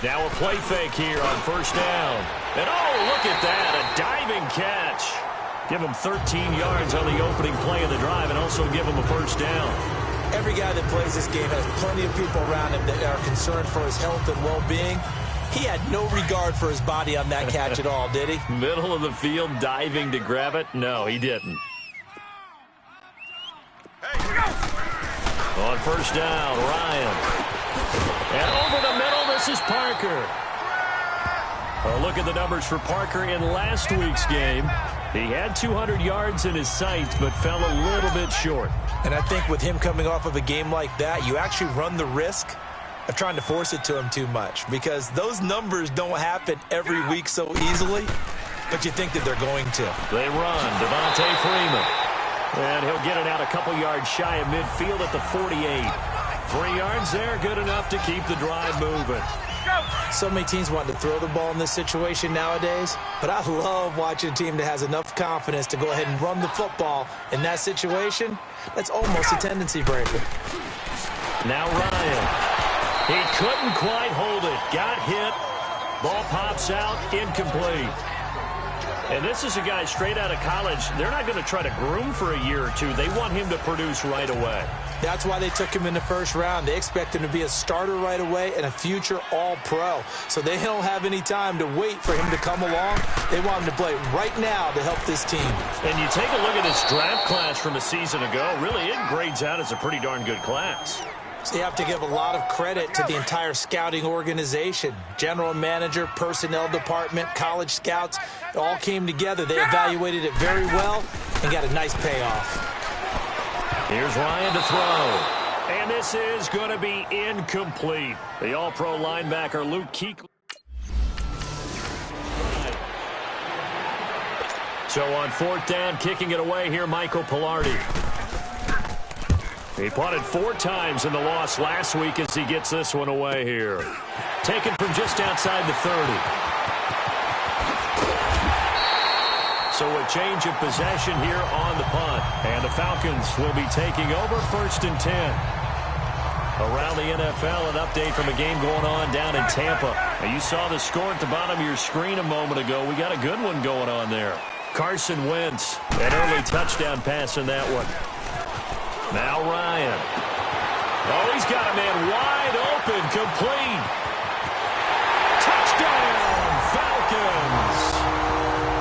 Now a play fake here on first down. And oh, look at that, a diving catch. Give him 13 yards on the opening play of the drive and also give him a first down. Every guy that plays this game has plenty of people around him that are concerned for his health and well-being. He had no regard for his body on that catch at all, did he? Middle of the field, diving to grab it? No, he didn't. On first down, Ryan. And over the middle, this is Parker. A look at the numbers for Parker in last week's game. He had 200 yards in his sights, but fell a little bit short. And I think with him coming off of a game like that, you actually run the risk of trying to force it to him too much, because those numbers don't happen every week so easily, but you think that they're going to. They run, Devontae Freeman. And he'll get it out a couple yards shy of midfield at the 48. 3 yards there, good enough to keep the drive moving. So many teams want to throw the ball in this situation nowadays, but I love watching a team that has enough confidence to go ahead and run the football in that situation. That's almost a tendency breaker. Now Ryan. He couldn't quite hold it. Got hit. Ball pops out, incomplete. And this is a guy straight out of college. They're not going to try to groom for a year or two. They want him to produce right away. That's why they took him in the first round. They expect him to be a starter right away and a future all-pro. So they don't have any time to wait for him to come along. They want him to play right now to help this team. And you take a look at this draft class from a season ago. Really, it grades out as a pretty darn good class. So you have to give a lot of credit to the entire scouting organization. General manager, personnel department, college scouts, it all came together. They evaluated it very well and got a nice payoff. Here's Ryan to throw. And this is going to be incomplete. The all-pro linebacker, Luke Kuechly. So on fourth down, kicking it away here, Michael Pilardi. He punted 4 times in the loss last week as he gets this one away here. Taken from just outside the 30. So a change of possession here on the punt. And the Falcons will be taking over first and 10. Around the NFL, an update from a game going on down in Tampa. Now you saw the score at the bottom of your screen a moment ago. We got a good one going on there. Carson Wentz, an early touchdown pass in that one. Now Ryan. Oh, he's got a man wide open, complete. Touchdown, Falcons.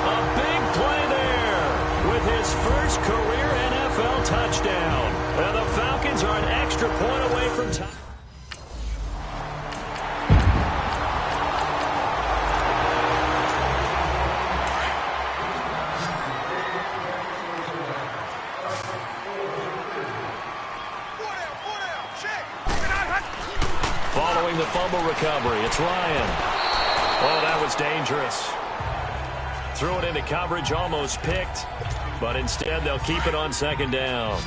A big play there with his first career NFL touchdown. And the Falcons are an extra point away from time. Following the fumble recovery, it's Ryan. Oh, that was dangerous. Threw it into coverage, almost picked, but instead they'll keep it on second down.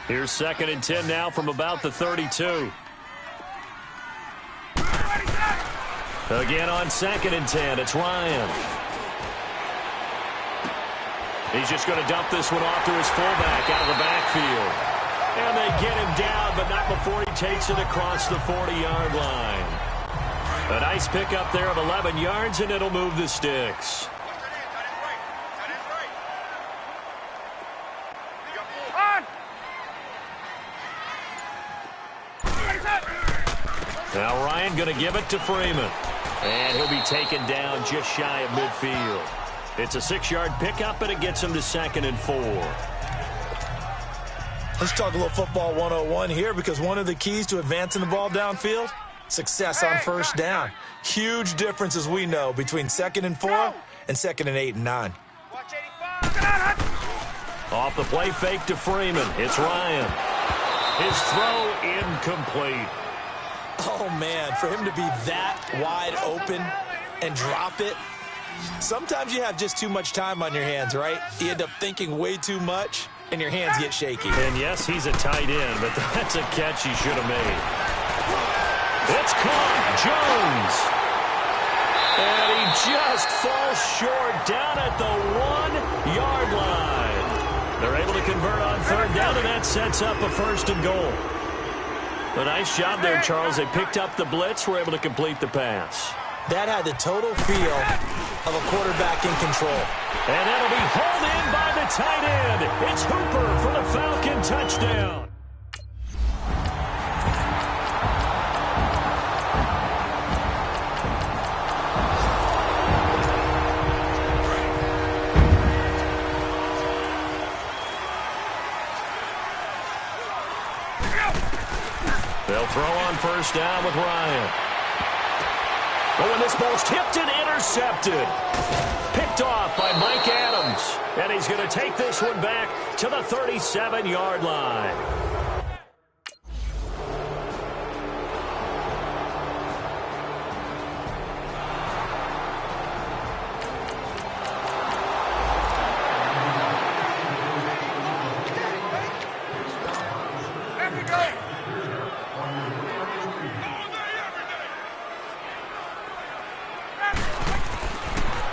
Here's second and 10 now from about the 32. Again on second and 10, it's Ryan. He's just going to dump this one off to his fullback out of the backfield. And they get him down, but not before he takes it across the 40-yard line. A nice pickup there of 11 yards, and it'll move the sticks. Now Ryan going to give it to Freeman. And he'll be taken down just shy of midfield. It's a 6-yard pickup, and it gets him to second and 4. Let's talk a little football 101 here, because one of the keys to advancing the ball downfield, success on first down. Huge difference, as we know, between second and 4 and second and 8 and 9. Off the play fake to Freeman. It's Ryan. His throw incomplete. Oh, man, for him to be that wide open and drop it. Sometimes you have just too much time on your hands, right? You end up thinking way too much, and your hands get shaky. And yes, he's a tight end, but that's a catch he should have made. It's caught. Jones. And he just falls short down at the 1-yard line. They're able to convert on third down, and that sets up a 1st and goal. A nice job there, Charles. They picked up the blitz, were able to complete the pass. That had the total feel of a quarterback in control. And that'll be hauled in by the tight end. It's Hooper for the Falcon touchdown. They'll throw on 1st down with Ryan. Oh, and this ball's tipped and intercepted. Picked off by Mike Adams. And he's going to take this one back to the 37-yard line.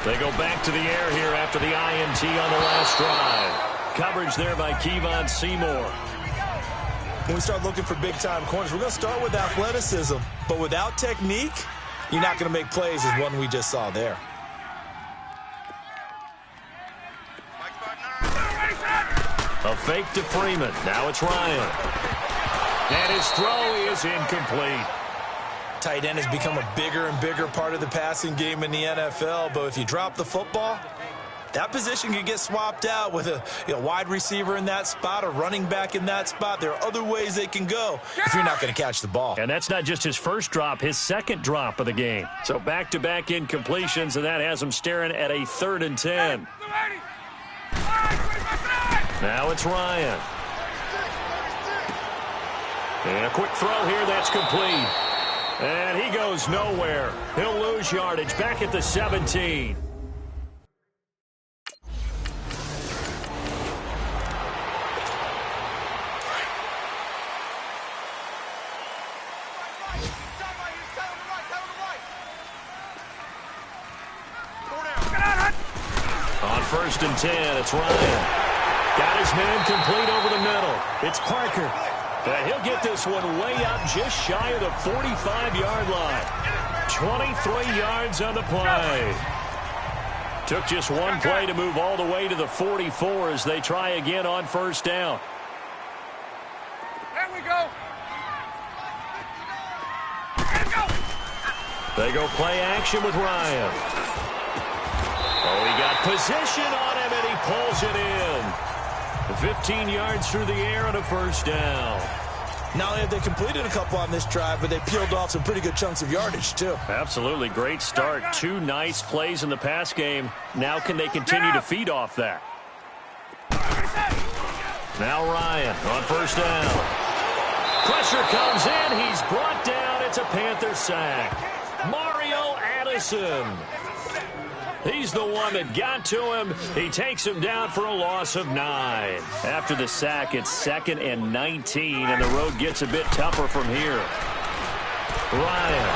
They go back to the air here after the INT on the last drive. Coverage there by Kevon Seymour. When we start looking for big-time corners, we're going to start with athleticism. But without technique, you're not going to make plays as one we just saw there. A fake to Freeman. Now it's Ryan. And his throw is incomplete. Tight end has become a bigger and bigger part of the passing game in the NFL, but if you drop the football, that position can get swapped out with a wide receiver in that spot, a running back in that spot. There are other ways they can go if you're not going to catch the ball. And that's not just his first drop, his second drop of the game. So back-to-back incompletions, and that has him staring at a 3rd and 10. Now it's Ryan. And a quick throw here, that's complete. And he goes nowhere. He'll lose yardage back at the 17. On 1st and 10, it's Ryan. Got his man complete over the middle. It's Parker. He'll get this one way up just shy of the 45-yard line. 23 yards on the play. Took just one play to move all the way to the 44 as they try again on 1st down. There we go. They go play action with Ryan. Oh, he got position on him, and he pulls it in. 15 yards through the air and a 1st down. Not only have they completed a couple on this drive, but they peeled off some pretty good chunks of yardage, too. Absolutely. Great start. 2 nice plays in the pass game. Now can they continue to feed off that? Now Ryan on 1st down. Pressure comes in. He's brought down. It's a Panther sack. Mario Addison. He's the one that got to him. He takes him down for a loss of 9. After the sack, it's 2nd and 19, and the road gets a bit tougher from here. Ryan,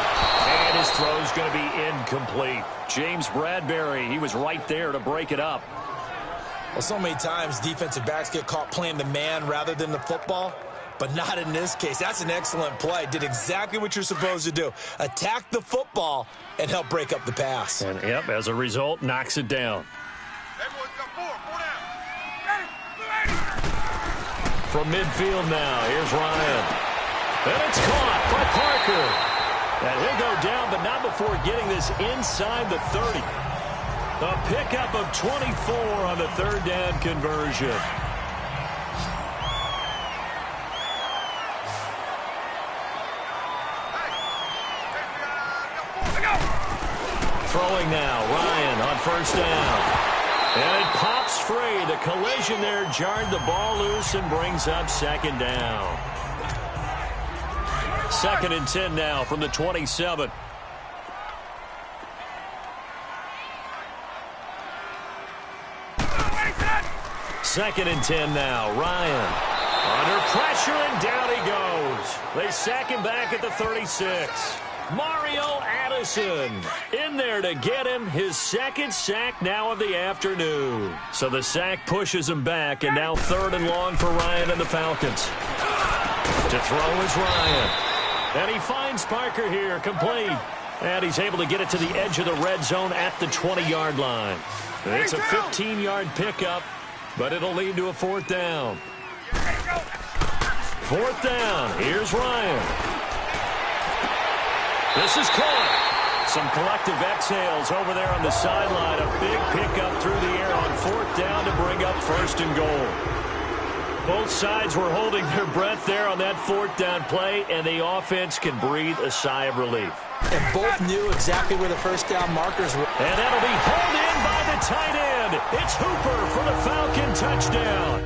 and his throw's going to be incomplete. James Bradbury, he was right there to break it up. Well, so many times defensive backs get caught playing the man rather than the football, but not in this case. That's an excellent play. Did exactly what you're supposed to do. Attack the football and help break up the pass. And, yep, as a result, knocks it down. From midfield now, here's Ryan. And it's caught by Parker. And he'll go down, but not before getting this inside the 30. A pickup of 24 on the 3rd down conversion. Throwing now, Ryan on 1st down. And it pops free. The collision there jarred the ball loose and brings up 2nd down. 2nd and 10 now from the 27. Second and 10 now, Ryan. Under pressure, and down he goes. They sack him back at the 36. Mario Addison in there to get him his second sack now of the afternoon. So the sack pushes him back, and now 3rd and long for Ryan and the Falcons. To throw is Ryan. And he finds Parker here, complete. And he's able to get it to the edge of the red zone at the 20-yard line. It's a 15-yard pickup, but it'll lead to a 4th down. 4th down. Here's Ryan. This is caught. Some collective exhales over there on the sideline. A big pickup through the air on 4th down to bring up 1st and goal. Both sides were holding their breath there on that 4th down play, and the offense can breathe a sigh of relief. And both knew exactly where the 1st down markers were. And that'll be hauled in by the tight end. It's Hooper for the Falcon touchdown.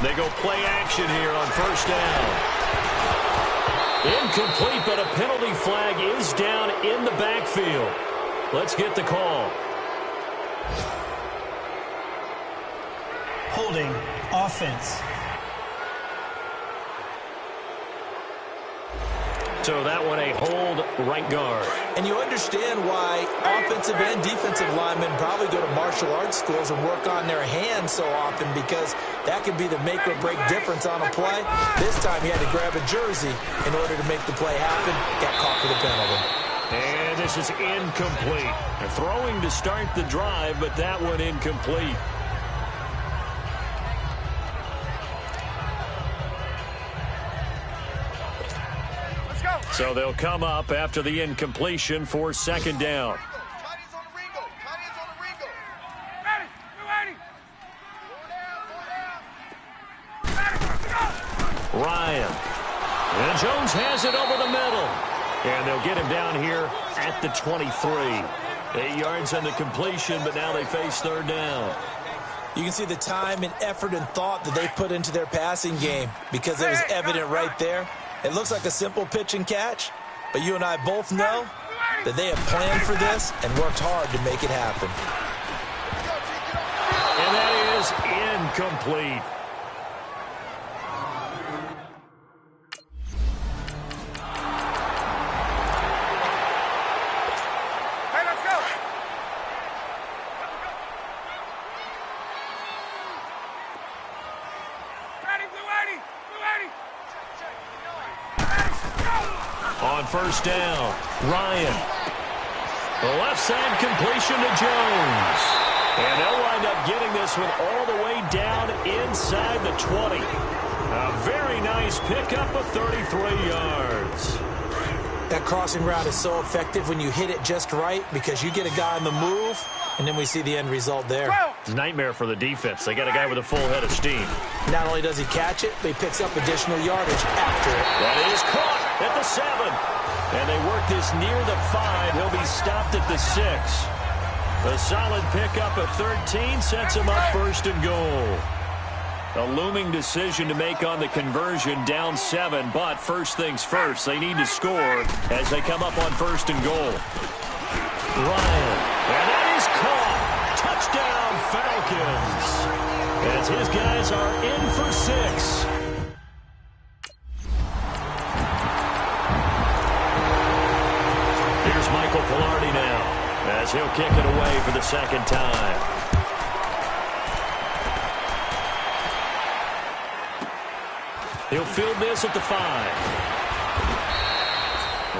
They go play action here on 1st down. Incomplete, but a penalty flag is down in the backfield. Let's get the call. Holding offense. So that one a hold right guard. And you understand why offensive and defensive linemen probably go to martial arts schools and work on their hands so often, because that can be the make or break difference on a play. This time he had to grab a jersey in order to make the play happen. Got caught for the penalty. And this is incomplete. They're throwing to start the drive, but that one incomplete. So they'll come up after the incompletion for 2nd down. Ryan. And Jones has it over the middle. And they'll get him down here at the 23. 8 yards on the completion, but now they face 3rd down. You can see the time and effort and thought that they put into their passing game, because it was evident right there. It looks like a simple pitch and catch, but you and I both know that they have planned for this and worked hard to make it happen. And that is incomplete. Hey, let's go. Ready, blue 80, blue 80. On 1st down, Ryan. The left side completion to Jones. And they'll wind up getting this one all the way down inside the 20. A very nice pickup of 33 yards. That crossing route is so effective when you hit it just right, because you get a guy on the move, and then we see the end result there. It's a nightmare for the defense. They got a guy with a full head of steam. Not only does he catch it, but he picks up additional yardage after it. That is caught at the 7. And they work this near the 5. He'll be stopped at the 6. A solid pickup of 13 sets him up 1st and goal. A looming decision to make on the conversion, down 7. But first things first, they need to score as they come up on 1st and goal. Ryan. And that is caught. Touchdown, Falcons. As his guys are in for 6. Here's Michael Pilardi now, as he'll kick it away for the 2nd time. He'll field this at the 5.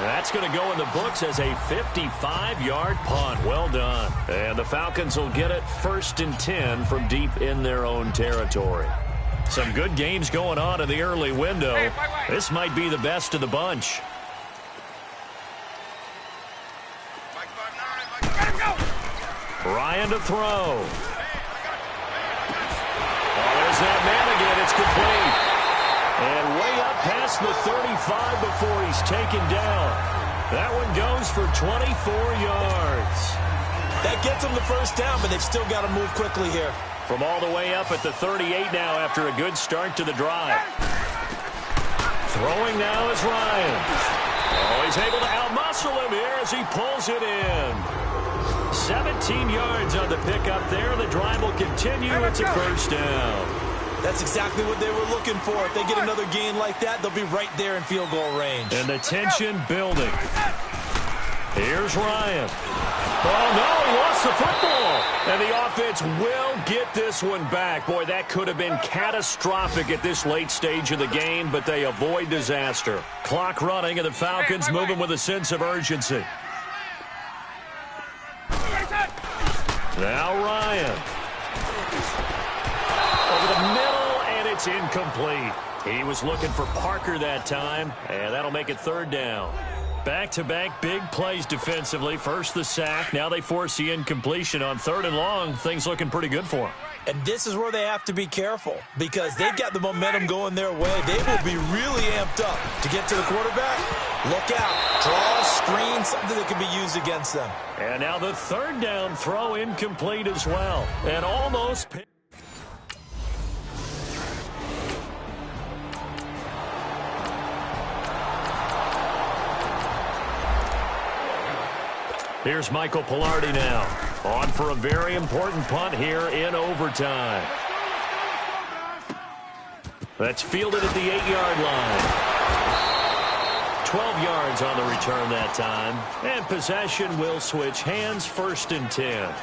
That's going to go in the books as a 55-yard punt. Well done. And the Falcons will get it 1st and 10 from deep in their own territory. Some good games going on in the early window. This might be the best of the bunch. Ryan to throw. Oh, there's that man again. It's complete. And way up past the 35 before he's taken down. That one goes for 24 yards. That gets them the 1st down, but they've still got to move quickly here. From all the way up at the 38 now after a good start to the drive. Throwing now is Ryan. Oh, he's able to outmuscle him here as he pulls it in. 17 yards on the pickup there. The drive will continue. It's a first down. That's exactly what they were looking for. If they get another gain like that, they'll be right there in field goal range. And the tension building. Here's Ryan. Oh, no, he lost the football. And the offense will get this one back. Boy, that could have been catastrophic at this late stage of the game, but they avoid disaster. Clock running, and the Falcons moving with a sense of urgency. Now Ryan. Over the middle, and it's incomplete. He was looking for Parker that time, and that'll make it third down. Back-to-back big plays defensively. First the sack. Now they force the incompletion on third and long. Things looking pretty good for them. And this is where they have to be careful because they've got the momentum going their way. They will be really amped up to get to the quarterback. Look out. Draw, screen, something that can be used against them. And now the third down throw incomplete as well. And almost... Here's Michael Pilardi now. On for a very important punt here in overtime. That's fielded at the 8-yard line. 12 yards on the return that time. And possession will switch hands, first and 10.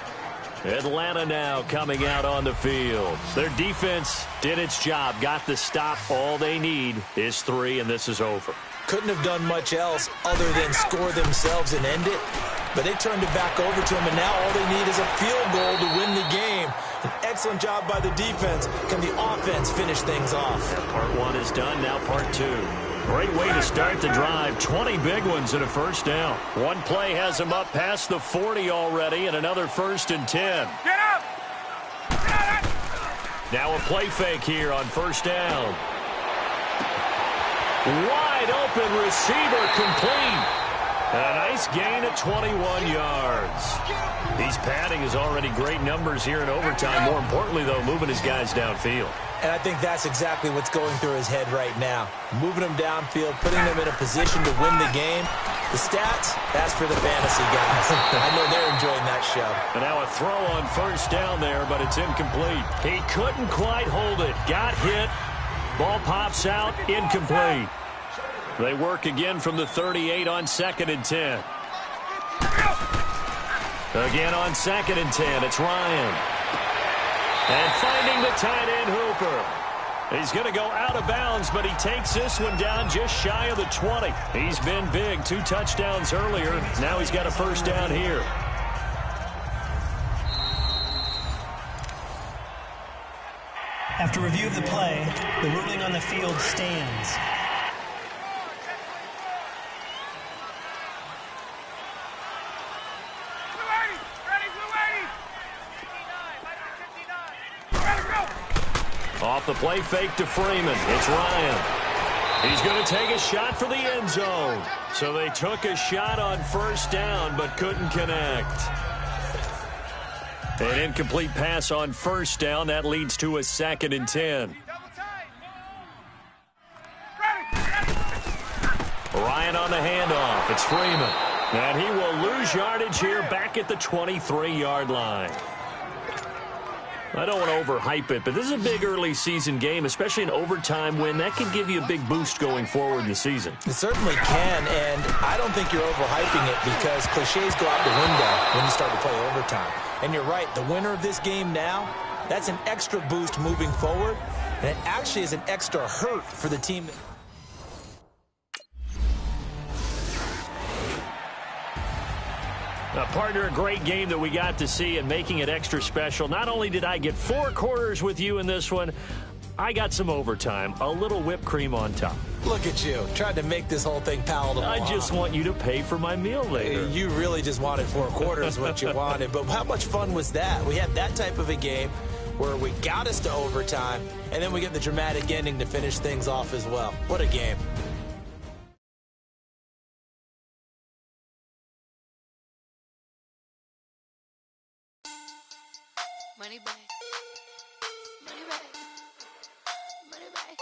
Atlanta now coming out on the field. Their defense did its job, got the stop. All they need is 3, and this is over. Couldn't have done much else other than score themselves and end it. But they turned it back over to him, and now all they need is a field goal to win the game. An excellent job by the defense. Can the offense finish things off? Part 1 is done, now part 2. Great way to start the drive. 20 big ones and a first down. One play has them up past the 40 already, and another first and 10. Get up! Now a play fake here on first down. Wide open receiver complete. A nice gain of 21 yards. He's padding his already great numbers here in overtime. More importantly, though, moving his guys downfield. And I think that's exactly what's going through his head right now. Moving them downfield, putting them in a position to win the game. The stats, that's for the fantasy guys. I know they're enjoying that show. And now a throw on first down there, but it's incomplete. He couldn't quite hold it. Got hit. Ball pops out. Incomplete. They work again from the 38 on 2nd and 10. Again on 2nd and 10, it's Ryan. And finding the tight end Hooper. He's going to go out of bounds, but he takes this one down just shy of the 20. He's been big, 2 touchdowns earlier. Now he's got a first down here. After review of the play, the ruling on the field stands. Off the play fake to Freeman. It's Ryan. He's going to take a shot for the end zone. So they took a shot on first down but couldn't connect. An incomplete pass on first down. That leads to a 2nd and 10. Ryan on the handoff. It's Freeman. And he will lose yardage here back at the 23-yard line. I don't want to overhype it, but this is a big early season game, especially an overtime win. That could give you a big boost going forward in the season. It certainly can, and I don't think you're overhyping it because cliches go out the window when you start to play overtime. And you're right, the winner of this game now, that's an extra boost moving forward, and it actually is an extra hurt for the team. Partner, a great game that we got to see and making it extra special. Not only did I get 4 quarters with you in this one, I got some overtime, a little whipped cream on top. Look at you, trying to make this whole thing palatable. I just want you to pay for my meal later. You really just wanted 4 quarters, what you wanted. But how much fun was that? We had that type of a game where we got us to overtime, and then we get the dramatic ending to finish things off as well. What a game. Money back. Money back. Money back.